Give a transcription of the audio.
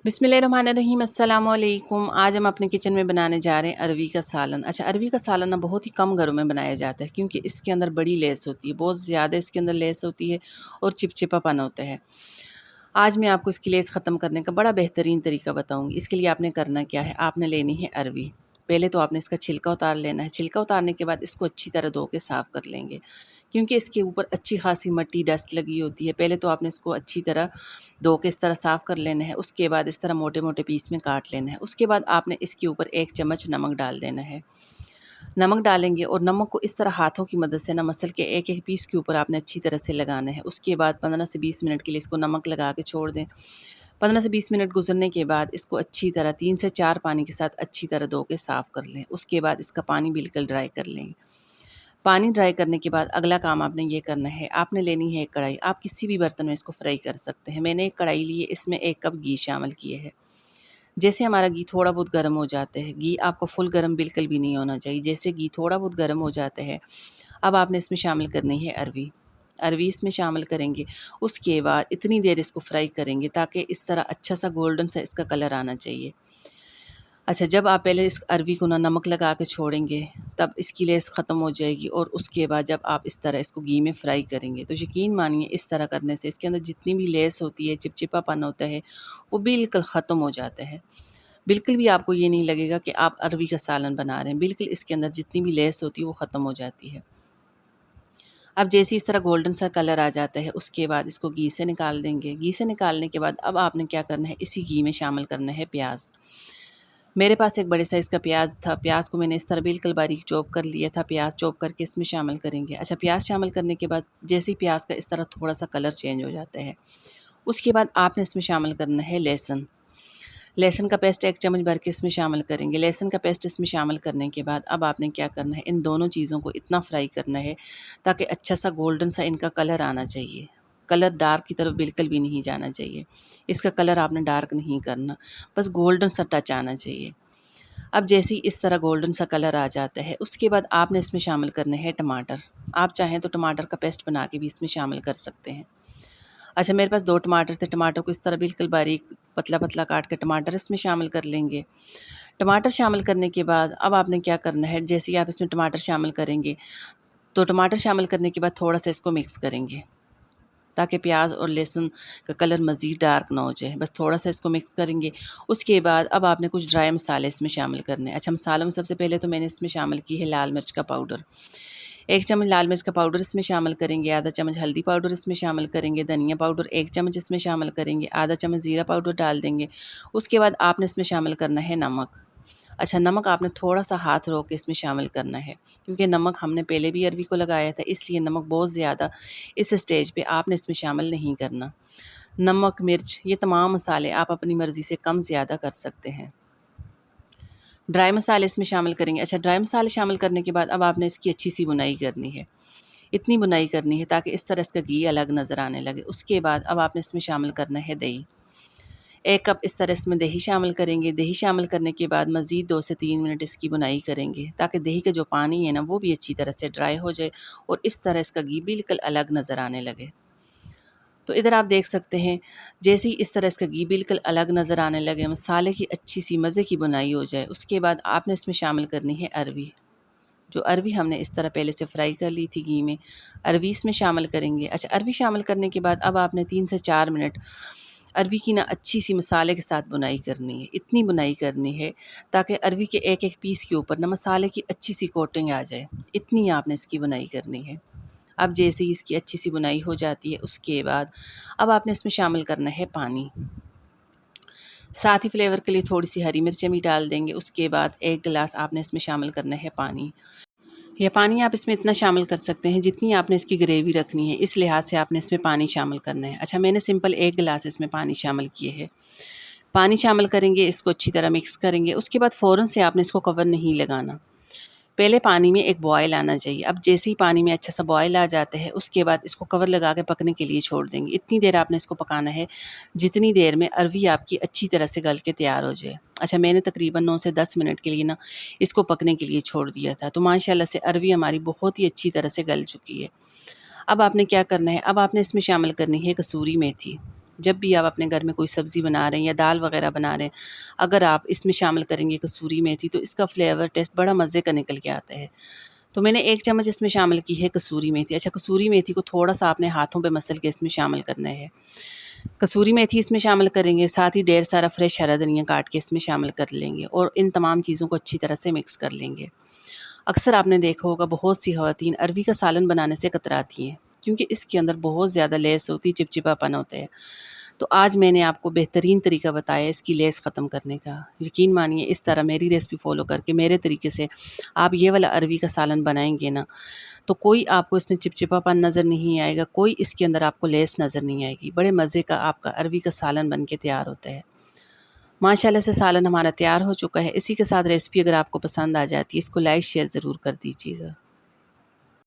बिस्मिल्लाहिर्रहमानिर्रहीम अस्सलाम वालेकुम। आज हम अपने किचन में बनाने जा रहे हैं अरवी का सालन। अच्छा, अरवी का सालन ना बहुत ही कम घरों में बनाया जाता है क्योंकि इसके अंदर बड़ी लेस होती है, बहुत ज़्यादा इसके अंदर लेस होती है और चिपचिपापन होता है। आज मैं आपको इसकी लेस ख़त्म करने का बड़ा बेहतरीन तरीका बताऊँगी। इसके लिए आपने करना क्या है, आपने लेनी है अरवी। पहले तो आपने इसका छिलका उतार लेना है। छिलका उतारने के बाद इसको अच्छी तरह धो के साफ़ कर लेंगे क्योंकि इसके ऊपर अच्छी खासी मिट्टी डस्ट लगी होती है। पहले तो आपने इसको अच्छी तरह धो के इस तरह साफ़ कर लेना है। उसके बाद इस तरह मोटे मोटे पीस में काट लेना है। उसके बाद आपने इसके ऊपर 1 चम्मच नमक डाल देना है। नमक डालेंगे और नमक को इस तरह हाथों की मदद से ना मसल के एक एक पीस के ऊपर आपने अच्छी तरह से लगाना है। उसके बाद 15 से 20 मिनट के लिए इसको नमक लगा के छोड़ दें। 15 से 20 मिनट गुजरने के बाद इसको अच्छी तरह 3 से 4 पानी के साथ अच्छी तरह धो के साफ़ कर लें। उसके बाद इसका पानी बिल्कुल ड्राई कर लें। पानी ड्राई करने के बाद अगला काम आपने ये करना है, आपने लेनी है एक कढ़ाई। आप किसी भी बर्तन में इसको फ्राई कर सकते हैं। मैंने एक कढ़ाई ली है, इसमें 1 कप घी शामिल किए है। जैसे हमारा घी थोड़ा बहुत गर्म हो जाता है, घी आपका फुल गर्म बिल्कुल भी नहीं होना चाहिए। जैसे घी थोड़ा बहुत गर्म हो जाता है, अब आपने इसमें शामिल करनी है अरवी। अरवी इसमें शामिल करेंगे। उसके बाद इतनी देर इसको फ्राई करेंगे ताकि इस तरह अच्छा सा गोल्डन सा इसका कलर आना चाहिए। अच्छा, जब आप पहले इस अरवी को ना नमक लगा के छोड़ेंगे तब इसकी लेस ख़त्म हो जाएगी और उसके बाद जब आप इस तरह इसको घी में फ्राई करेंगे तो यकीन मानिए इस तरह करने से इसके अंदर जितनी भी लेस होती है, चिपचिपापन होता है, वो बिल्कुल ख़त्म हो जाता है। बिल्कुल भी आपको ये नहीं लगेगा कि आप अरवी का सालन बना रहे हैं। बिल्कुल इसके अंदर जितनी भी लेस होती है वो ख़त्म हो जाती है। अब जैसे इस तरह गोल्डन सा कलर आ जाता है उसके बाद इसको घी से निकाल देंगे। घी से निकालने के बाद अब आपने क्या करना है, इसी घी में शामिल करना है प्याज। मेरे पास एक बड़े साइज़ का प्याज था। प्याज को मैंने इस तरह बिल्कुल बारीक चॉप कर लिया था। प्याज चॉप करके इसमें शामिल करेंगे। अच्छा, प्याज शामिल करने के बाद जैसे ही प्याज का इस तरह थोड़ा-सा कलर चेंज हो जाता है, उसके बाद आपने इसमें शामिल करना है लहसुन। लहसुन का पेस्ट 1 चम्मच भर के इसमें शामिल करेंगे। लहसुन का पेस्ट इसमें शामिल करने के बाद अब आपने क्या करना है, इन दोनों चीज़ों को इतना फ्राई करना है ताकि अच्छा सा गोल्डन सा इनका कलर आना चाहिए। कलर डार्क की तरफ बिल्कुल भी नहीं जाना चाहिए। इसका कलर आपने डार्क नहीं करना, बस गोल्डन सा टच आना चाहिए। अब जैसे ही इस तरह गोल्डन सा कलर आ जाता है, उसके बाद आपने इसमें शामिल करने हैं टमाटर। आप चाहें तो टमाटर का पेस्ट बना के भी इसमें शामिल कर सकते हैं। अच्छा, मेरे पास 2 टमाटर थे। टमाटर को इस तरह बिल्कुल बारीक पतला-पतला काट के टमाटर इसमें शामिल कर लेंगे। टमाटर शामिल करने के बाद अब आपने क्या करना है, जैसे ही आप इसमें टमाटर शामिल करेंगे, तो टमाटर शामिल करने के बाद थोड़ा-सा इसको मिक्स करेंगे ताकि प्याज और लहसुन का कलर मज़ीद डार्क ना हो जाए। बस थोड़ा-सा इसको मिक्स करेंगे। उसके बाद अब आपने कुछ ड्राई मसाले इसमें शामिल करने हैं। अच्छा, मसालों में सबसे पहले तो मैंने इसमें शामिल की है लाल मिर्च का पाउडर। 1 चम्मच लाल मिर्च का पाउडर इसमें शामिल करेंगे, आधा चम्मच हल्दी पाउडर इसमें शामिल करेंगे, धनिया पाउडर 1 चम्मच इसमें शामिल करेंगे, आधा चम्मच ज़ीरा पाउडर डाल देंगे। उसके बाद आपने इसमें शामिल करना है नमक। अच्छा, नमक आपने थोड़ा-सा हाथ रोक के इसमें शामिल करना है क्योंकि नमक हमने पहले भी अरवी को लगाया था, इसलिए नमक बहुत ज़्यादा इस स्टेज पे आपने इसमें शामिल नहीं करना। नमक, मिर्च ये तमाम मसाले आप अपनी मर्ज़ी से कम ज़्यादा कर सकते हैं। ड्राई मसाले इसमें शामिल करेंगे। अच्छा, ड्राई मसाले शामिल करने के बाद अब आपने इसकी अच्छी सी भुनाई करनी है। इतनी बुनाई करनी है ताकि इस तरह इसका घी अलग नज़र आने लगे। उसके बाद अब आपने इसमें शामिल करना है दही। 1 कप इस तरह इसमें दही शामिल करेंगे। दही शामिल करने के बाद मज़ीद 2 से 3 मिनट इसकी बुनाई करेंगे ताकि दही का जो पानी है ना वो भी अच्छी तरह से ड्राई हो जाए और इस तरह इसका घी बिल्कुल अलग नज़र आने लगे। तो इधर आप देख सकते हैं, जैसे ही इस तरह इसका घी बिल्कुल अलग नज़र आने लगे, मसाले की अच्छी सी मज़े की बुनाई हो जाए, उसके बाद आपने इसमें शामिल करनी है अरवी। जो अरवी हमने इस तरह पहले से फ्राई कर ली थी घी में, अरवी इसमें शामिल करेंगे। अच्छा, अरवी शामिल करने के बाद अब आपने 3 से 4 मिनट अरवी की ना अच्छी सी मसाले के साथ बुनाई करनी है। इतनी बुनाई करनी है ताकि अरवी के एक एक पीस के ऊपर ना मसाले की अच्छी सी कोटिंग आ जाए। इतनी आपने इसकी बुनाई करनी है। अब जैसे ही इसकी अच्छी सी बुनाई हो जाती है, उसके बाद अब आपने इसमें शामिल करना है पानी। साथ ही फ्लेवर के लिए थोड़ी सी हरी मिर्चें भी डाल देंगे। उसके बाद 1 गिलास आपने इसमें शामिल करना है पानी। यह पानी आप इसमें इतना शामिल कर सकते हैं जितनी आपने इसकी ग्रेवी रखनी है, इस लिहाज से आपने इसमें पानी शामिल करना है। अच्छा, मैंने सिंपल 1 गिलास इसमें पानी शामिल किए है। पानी शामिल करेंगे, इसको अच्छी तरह मिक्स करेंगे। उसके बाद फ़ौरन से आपने इसको कवर नहीं लगाना। पहले पानी में एक बॉयल आना चाहिए। अब जैसे ही पानी में अच्छा सा बॉयल आ जाता है, उसके बाद इसको कवर लगा के पकने के लिए छोड़ देंगे। इतनी देर आपने इसको पकाना है जितनी देर में अरवी आपकी अच्छी तरह से गल के तैयार हो जाए। अच्छा, मैंने तकरीबन 9 से 10 मिनट के लिए ना इसको पकने के लिए छोड़ दिया था, तो माशाल्लाह से अरवी हमारी बहुत ही अच्छी तरह से गल चुकी है। अब आपने क्या करना है, अब आपने इसमें शामिल करनी है कसूरी मेथी। जब भी आप अपने घर में कोई सब्ज़ी बना रहे हैं या दाल वग़ैरह बना रहे हैं, अगर आप इसमें शामिल करेंगे कसूरी मेथी तो इसका फ्लेवर टेस्ट बड़ा मज़े का निकल के आता है। तो मैंने 1 चम्मच इसमें शामिल की है कसूरी मेथी। अच्छा, कसूरी मेथी को थोड़ा-सा आपने हाथों पे मसल के इसमें शामिल करना है। कसूरी मेथी इसमें शामिल करेंगे, साथ ही ढेर सारा फ्रेश हरा धनिया काट के इसमें शामिल कर लेंगे और इन तमाम चीज़ों को अच्छी तरह से मिक्स कर लेंगे। अक्सर आपने देखा होगा बहुत सी ख़वातीन अरवी का सालन बनाने से कतराती हैं, क्योंकि इसके अंदर बहुत ज़्यादा लेस होती है, चिपचिपापन होता है। तो आज मैंने आपको बेहतरीन तरीका बताया इसकी लेस ख़त्म करने का। यकीन मानिए इस तरह मेरी रेसिपी फ़ॉलो करके मेरे तरीके से आप ये वाला अरवी का सालन बनाएँगे ना, तो कोई आपको इसमें चिपचिपापन नज़र नहीं आएगा, कोई इसके अंदर आपको लेस नज़र नहीं आएगी। बड़े मज़े का आपका अरवी का सालन बन के तैयार होता है। माशाल्लाह से सालन हमारा तैयार हो चुका है। इसी के साथ रेसिपी अगर आपको पसंद आ जाती है, इसको लाइक शेयर ज़रूर कर दीजिएगा।